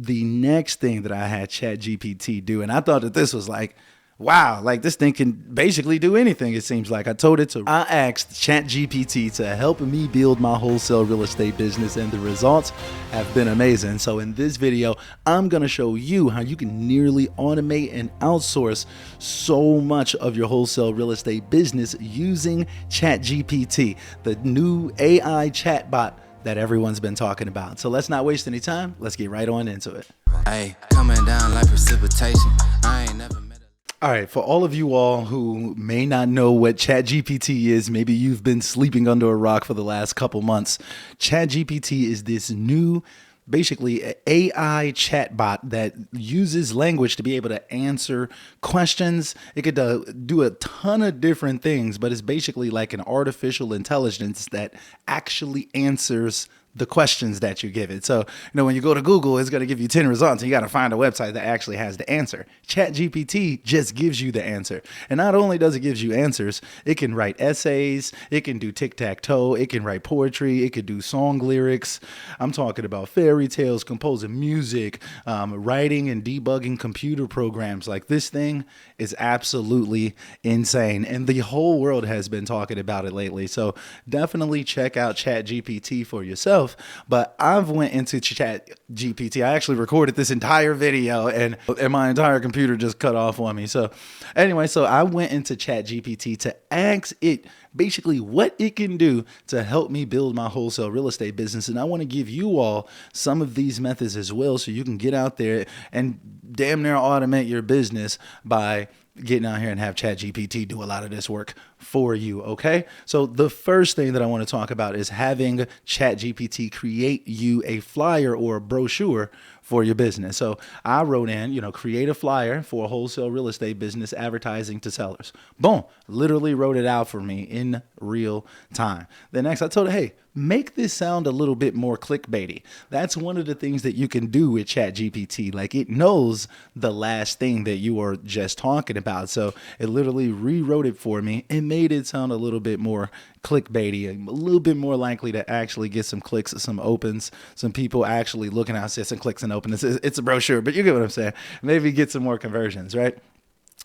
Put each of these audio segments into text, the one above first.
the next thing that I had ChatGPT do, and I thought that this was like, wow, like this thing can basically do anything, it seems like. I asked ChatGPT to help me build my wholesale real estate business, and the results have been amazing. So in this video, I'm going to show you how you can nearly automate and outsource so much of your wholesale real estate business using ChatGPT, the new AI chatbot that everyone's been talking about. So let's not waste any time. Let's get right on into it. Hey, coming down like precipitation. I ain't never met. All right, for all of you all who may not know what ChatGPT is, maybe you've been sleeping under a rock for the last couple months. ChatGPT is this new, basically AI chatbot that uses language to be able to answer questions. It could do a ton of different things, but it's basically like an artificial intelligence that actually answers the questions that you give it. So, when you go to Google, it's going to give you 10 results and you got to find a website that actually has the answer. ChatGPT just gives you the answer. And not only does it give you answers, it can write essays, it can do tic-tac-toe, it can write poetry, it could do song lyrics. I'm talking about fairy tales, composing music, writing and debugging computer programs. Like, this thing is absolutely insane. And the whole world has been talking about it lately. So definitely check out ChatGPT for yourself. But I've went into ChatGPT. I actually recorded this entire video and my entire computer just cut off on me. So anyway, I went into ChatGPT to ask it basically what it can do to help me build my wholesale real estate business. And I want to give you all some of these methods as well, so you can get out there and damn near automate your business by getting out here and have ChatGPT do a lot of this work for you, okay? So the first thing that I want to talk about is having ChatGPT create you a flyer or a brochure for your business. So I wrote in, create a flyer for a wholesale real estate business advertising to sellers. Boom, literally wrote it out for me in real time. Then next I told it, hey, make this sound a little bit more clickbaity. That's one of the things that you can do with ChatGPT. Like, it knows the last thing that you were just talking about. So it literally rewrote it for me and made it sound a little bit more clickbaity, a little bit more likely to actually get some clicks, some opens, some people actually looking out, some clicks and opens. It's a brochure, but you get what I'm saying. Maybe get some more conversions, right?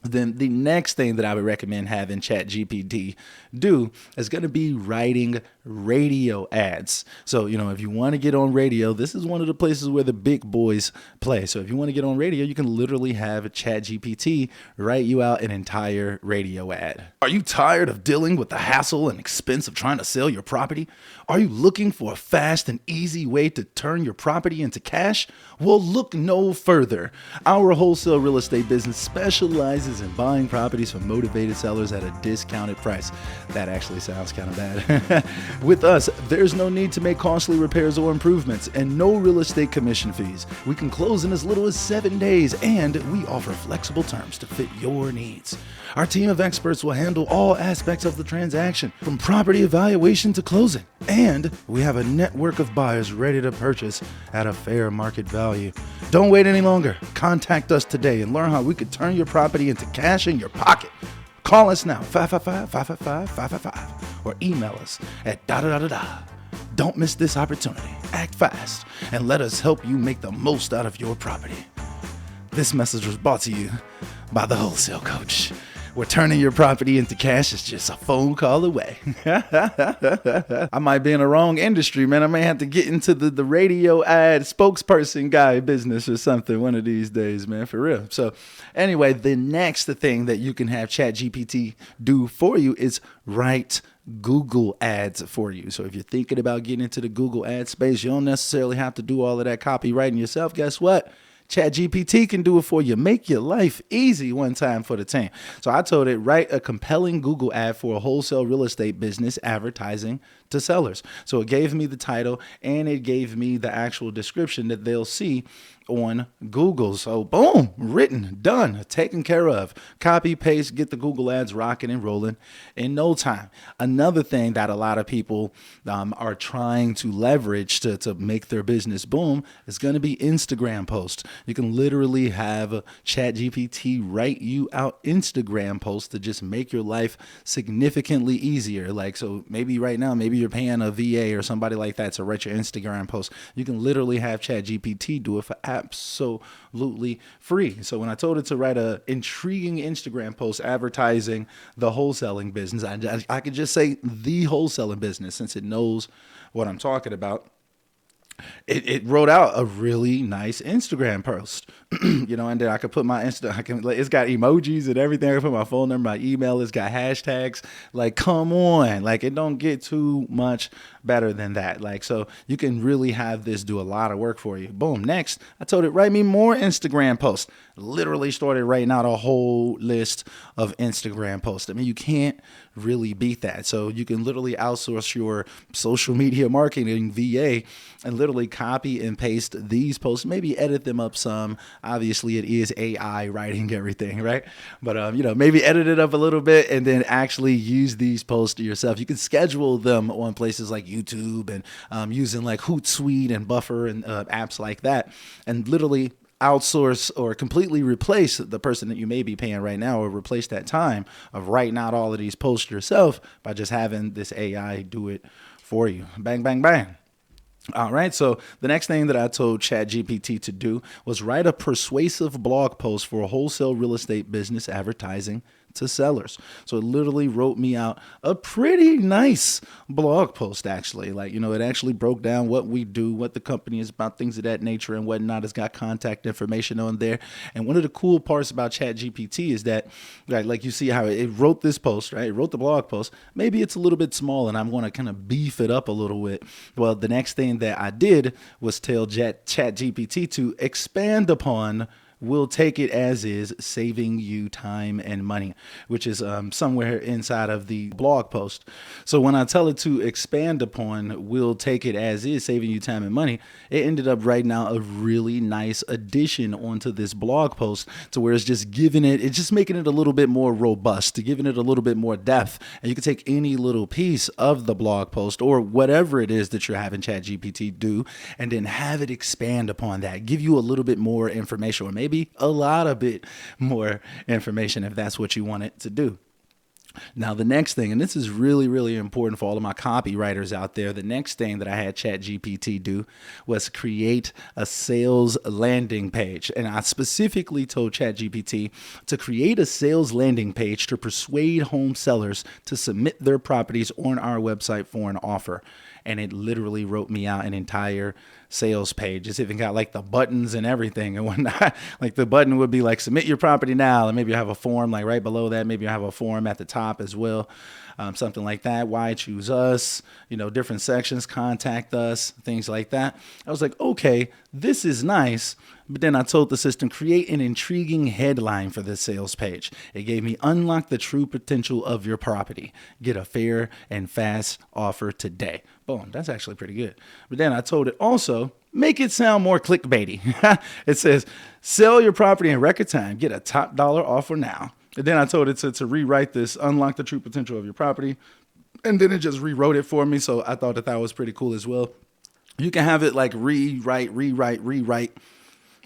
Then the next thing that I would recommend having ChatGPT do is going to be writing radio ads. So, if you want to get on radio, this is one of the places where the big boys play. So if you want to get on radio, you can literally have ChatGPT write you out an entire radio ad. Are you tired of dealing with the hassle and expense of trying to sell your property? Are you looking for a fast and easy way to turn your property into cash? Well, look no further. Our wholesale real estate business specializes in buying properties from motivated sellers at a discounted price. That actually sounds kind of bad. With us, there's no need to make costly repairs or improvements and no real estate commission fees. We can close in as little as 7 days, and we offer flexible terms to fit your needs. Our team of experts will handle all aspects of the transaction, from property evaluation to closing. And we have a network of buyers ready to purchase at a fair market value. Don't wait any longer. Contact us today and learn how we could turn your property into cash in your pocket. Call us now, 555-555-555, or email us at da-da-da-da-da. Don't miss this opportunity. Act fast and let us help you make the most out of your property. This message was brought to you by the Wholesale Coach, where turning your property into cash is just a phone call away. I might be in the wrong industry, man. I may have to get into the radio ad spokesperson guy business or something one of these days, man, for real. So anyway, the next thing that you can have ChatGPT do for you is write Google ads for you. So if you're thinking about getting into the Google ad space, you don't necessarily have to do all of that copywriting yourself. Guess what? ChatGPT can do it for you. Make your life easy one time for the team. So I told it, write a compelling Google ad for a wholesale real estate business advertising to sellers. So it gave me the title and it gave me the actual description that they'll see on Google. So boom, written, done, taken care of. Copy, paste, get the Google ads rocking and rolling in no time. Another thing that a lot of people are trying to leverage to make their business boom is going to be Instagram posts. You can literally have ChatGPT write you out Instagram posts to just make your life significantly easier. Like, so maybe right now, maybe maybe you're paying a VA or somebody like that to write your Instagram post. You can literally have ChatGPT do it for absolutely free. So when I told it to write a intriguing Instagram post advertising the wholesaling business, I could just say the wholesaling business since it knows what I'm talking about. It wrote out a really nice Instagram post, and then I could put my it's got emojis and everything. I can put my phone number, my email. It's got hashtags. Like, come on, like it don't get too much better than that. Like, so you can really have this do a lot of work for you. Boom. Next, I told it, write me more Instagram posts. Literally started writing out a whole list of Instagram posts. I mean, you can't really beat that. So you can literally outsource your social media marketing VA and literally copy and paste these posts, maybe edit them up some. Obviously it is AI writing everything, right? But maybe edit it up a little bit and then actually use these posts yourself. You can schedule them on places like YouTube and using like Hootsuite and Buffer and apps like that, and literally outsource or completely replace the person that you may be paying right now, or replace that time of writing out all of these posts yourself by just having this AI do it for you. Bang, bang, bang. All right. So the next thing that I told ChatGPT to do was write a persuasive blog post for a wholesale real estate business advertising to sellers. So it literally wrote me out a pretty nice blog post, actually. Like, it actually broke down what we do, what the company is about, things of that nature and whatnot. It's got contact information on there. And one of the cool parts about ChatGPT is that, right, like you see how it wrote this post, right? It wrote the blog post. Maybe it's a little bit small and I'm going to kind of beef it up a little bit. Well, the next thing that I did was tell ChatGPT to expand upon will take it as is, saving you time and money, which is somewhere inside of the blog post. So when I tell it to expand upon will take it as is, saving you time and money, it ended up writing out a really nice addition onto this blog post to where it's just making it a little bit more robust, giving it a little bit more depth. And you can take any little piece of the blog post or whatever it is that you're having ChatGPT do, and then have it expand upon that, give you a little bit more information, or maybe a lot of bit more information if that's what you want it to do. Now, the next thing, and this is really, really important for all of my copywriters out there, the next thing that I had ChatGPT do was create a sales landing page. And I specifically told ChatGPT to create a sales landing page to persuade home sellers to submit their properties on our website for an offer. And it literally wrote me out an entire sales page. It's even got like the buttons and everything and whatnot. Like the button would be like, submit your property now. And maybe you have a form like right below that. Maybe you have a form at the top as well. Something like that. Why choose us? Different sections, contact us, things like that. I was like, okay, this is nice. But then I told the system, create an intriguing headline for this sales page. It gave me unlock the true potential of your property. Get a fair and fast offer today. Boom, that's actually pretty good. But then I told it also, make it sound more clickbaity. It says, sell your property in record time. Get a top dollar offer now. And then I told it to rewrite this, unlock the true potential of your property. And then it just rewrote it for me. So I thought that was pretty cool as well. You can have it like rewrite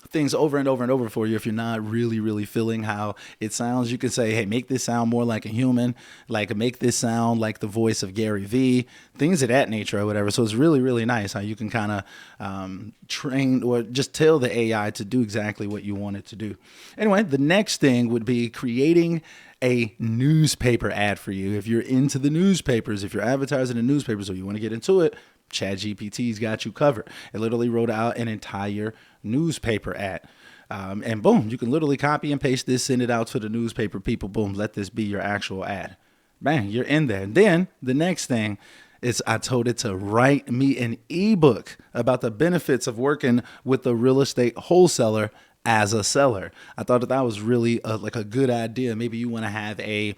things over and over and over for you if you're not really, really feeling how it sounds. You can say, hey, make this sound more like a human, like make this sound like the voice of Gary Vee, things of that nature or whatever. So it's really, really nice how you can kind of train or just tell the AI to do exactly what you want it to do. Anyway, the next thing would be creating a newspaper ad for you. If you're into the newspapers, if you're advertising in newspapers or you want to get into it, ChatGPT's got you covered. It literally wrote out an entire newspaper ad. And boom, you can literally copy and paste this, send it out to the newspaper people. Boom, let this be your actual ad. Bang, you're in there. And then the next thing is I told it to write me an ebook about the benefits of working with a real estate wholesaler as a seller. I thought that was really like a good idea. Maybe you want to have a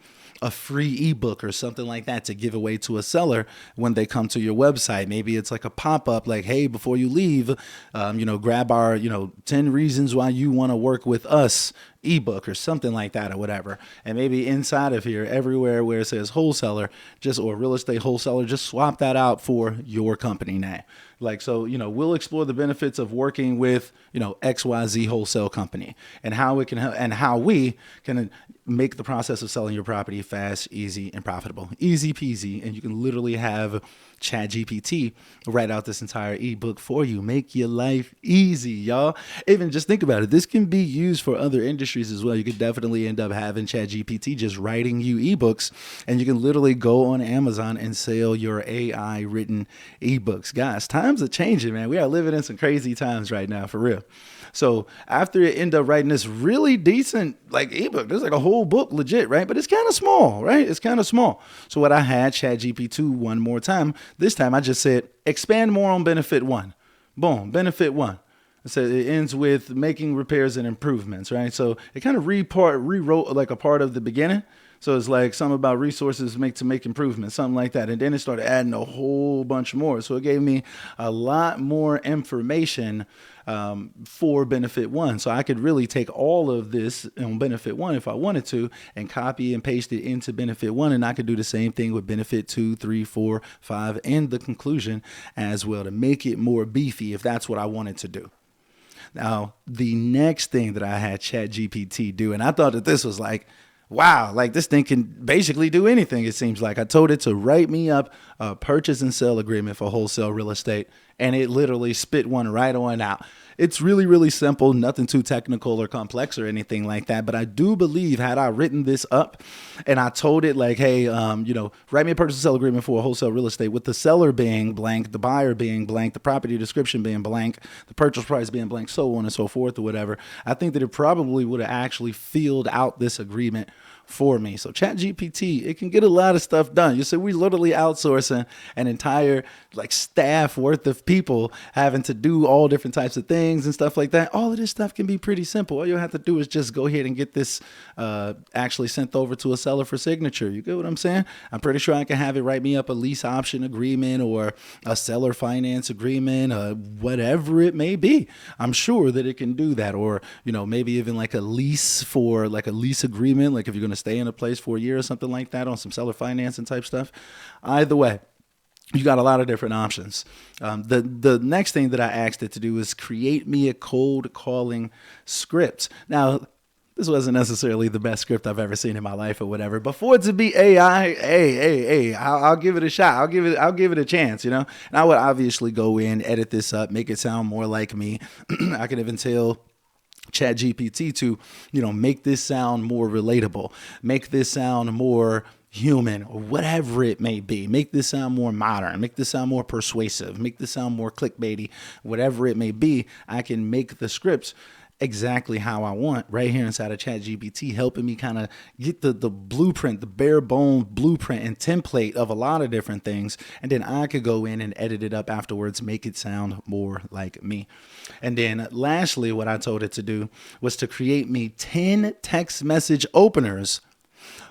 free ebook or something like that to give away to a seller when they come to your website. Maybe it's like a pop-up like, hey, before you leave, grab our, 10 reasons why you want to work with us ebook or something like that or whatever. And maybe inside of here, everywhere where it says wholesaler, or real estate wholesaler, just swap that out for your company name. Like, so, we'll explore the benefits of working with, XYZ wholesale company and how it can help and how we can make the process of selling your property fast, easy, and profitable. Easy peasy. And you can literally have ChatGPT write out this entire ebook for you. Make your life easy, y'all. Even just think about it. This can be used for other industries as well. You could definitely end up having ChatGPT just writing you ebooks, and you can literally go on Amazon and sell your AI written ebooks. Guys, times are changing, man. We are living in some crazy times right now, for real. So after it ended up writing this really decent like ebook, there's like a whole book legit, right? But it's kind of small, right? It's kind of small. So what I had ChatGPT one more time. This time I just said, expand more on benefit one. Boom, benefit one. So it ends with making repairs and improvements, right? So it kind of rewrote like a part of the beginning. So it's like something about resources to make improvements, something like that. And then it started adding a whole bunch more. So it gave me a lot more information for benefit one. So I could really take all of this on benefit one if I wanted to and copy and paste it into benefit one. And I could do the same thing with benefit 2, 3, 4, 5, and the conclusion as well to make it more beefy if that's what I wanted to do. Now, the next thing that I had ChatGPT do, and I thought that this was like, wow, like this thing can basically do anything, it seems like. I told it to write me up a purchase and sale agreement for wholesale real estate, and it literally spit one right on out. It's really, really simple, nothing too technical or complex or anything like that. But I do believe had I written this up and I told it like, hey, write me a purchase and sale agreement for a wholesale real estate with the seller being blank, the buyer being blank, the property description being blank, the purchase price being blank, so on and so forth or whatever. I think that it probably would have actually filled out this agreement for me. So ChatGPT, it can get a lot of stuff done. You see, we're literally outsourcing an entire like staff worth of people having to do all different types of things and stuff like that. All of this stuff can be pretty simple. All you have to do is just go ahead and get this actually sent over to a seller for signature. You get what I'm saying? I'm pretty sure I can have it write me up a lease option agreement or a seller finance agreement, whatever it may be. I'm sure that it can do that. Or, maybe even like a lease agreement, like if you're going to stay in a place for a year or something like that on some seller financing type stuff. Either way, you got a lot of different options. The next thing that I asked it to do is create me a cold calling script. Now, this wasn't necessarily the best script I've ever seen in my life or whatever. But for it to be AI, I'll give it a shot. I'll give it a chance, And I would obviously go in, edit this up, make it sound more like me. I can even tell ChatGPT to, make this sound more relatable, make this sound more human, or whatever it may be. Make this sound more modern, make this sound more persuasive, make this sound more clickbaity, whatever it may be. I can make the scripts exactly how I want right here inside of ChatGPT, helping me kind of get the blueprint, the bare bone blueprint and template of a lot of different things. And then I could go in and edit it up afterwards, make it sound more like me. And then lastly, what I told it to do was to create me 10 text message openers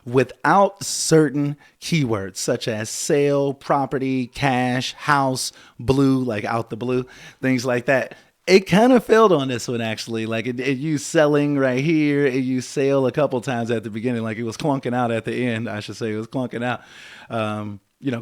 without certain keywords such as sale, property, cash, house, blue, like out the blue, things like that. It kind of failed on this one, actually. Like it used selling right here. It used sale a couple times at the beginning. Like it was clunking out at the end, I should say. It was clunking out.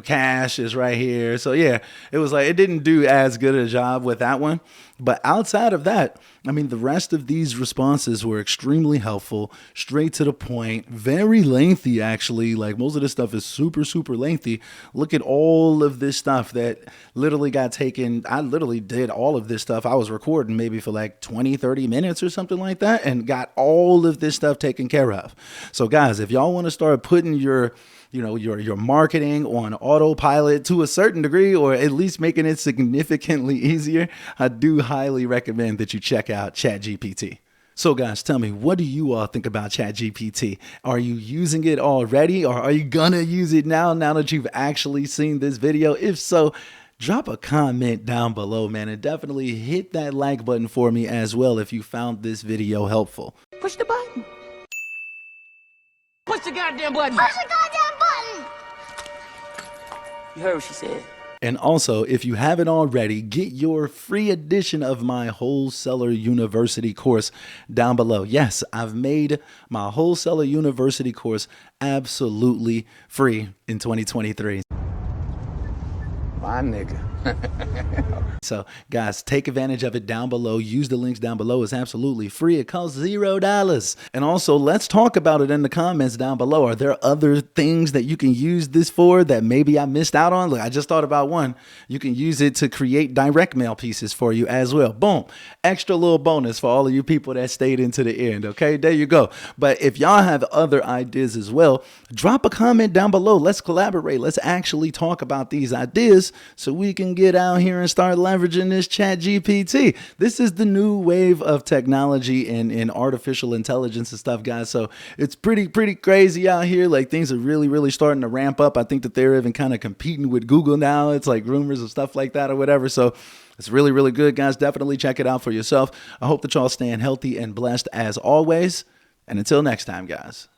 Cash is right here. So yeah, it was like, it didn't do as good a job with that one. But outside of that, the rest of these responses were extremely helpful, straight to the point, very lengthy, actually. Like most of this stuff is super, super lengthy. Look at all of this stuff that literally got taken. I literally did all of this stuff. I was recording maybe for like 20, 30 minutes or something like that and got all of this stuff taken care of. So guys, if y'all want to start putting your marketing on autopilot to a certain degree, or at least making it significantly easier, I do highly recommend that you check out ChatGPT. So guys, tell me, what do you all think about ChatGPT? Are you using it already, or are you gonna use it now that you've actually seen this video? If so, drop a comment down below, man, and definitely hit that like button for me as well if you found this video helpful. Push the button. Push the goddamn button. Push the goddamn button. You heard what she said. And also, if you haven't already, get your free edition of my Wholesaler University course down below. Yes, I've made my Wholesaler University course absolutely free in 2023. My nigga. So, guys, take advantage of it down below. Use the links down below. It's absolutely free. It costs $0. And also, let's talk about it in the comments down below. Are there other things that you can use this for that maybe I missed out on? Look, I just thought about one. You can use it to create direct mail pieces for you as well. Boom. Extra little bonus for all of you people that stayed into the end. Okay, there you go. But if y'all have other ideas as well, drop a comment down below. Let's collaborate. Let's actually talk about these ideas so we can get out here and start leveraging this ChatGPT. This is the new wave of technology and artificial intelligence and stuff, guys. So it's pretty crazy out here. Like, things are really starting to ramp up. I think that they're even kind of competing with Google now. It's like rumors of stuff like that or whatever. So it's really good, guys. Definitely check it out for yourself. I hope that y'all staying healthy and blessed as always. And until next time, guys.